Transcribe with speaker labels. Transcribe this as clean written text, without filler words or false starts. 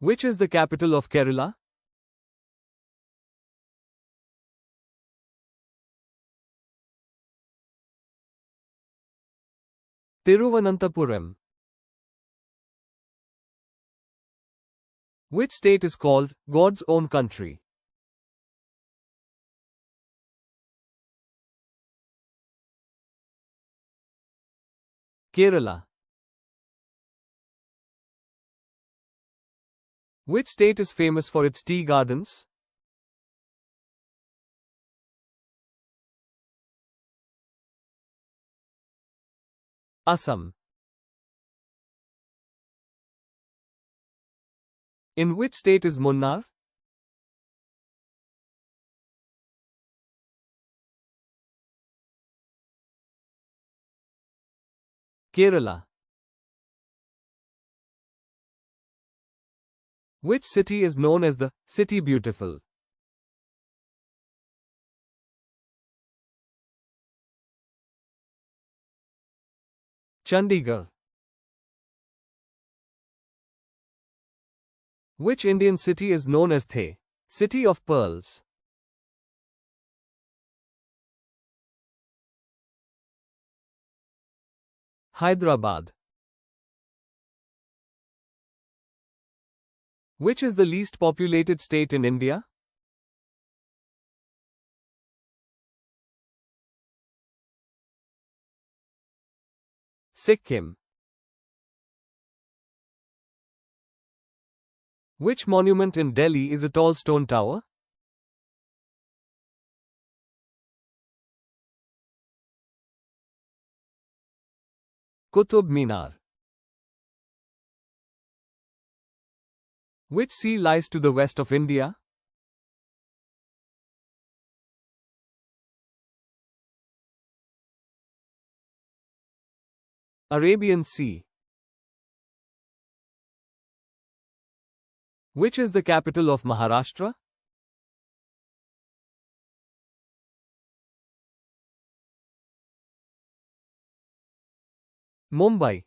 Speaker 1: Which is the capital of Kerala? Thiruvananthapuram. Which state is called God's own country? Kerala. Which state is famous for its tea gardens? Assam. In which state is Munnar? Kerala. Which city is known as the City Beautiful? Chandigarh. Which Indian city is known as the City of Pearls? Hyderabad. Which is the least populated state in India? Sikkim. Which monument in Delhi is a tall stone tower? Qutub Minar. Which sea lies to the west of India? Arabian Sea. Which is the capital of Maharashtra? Mumbai.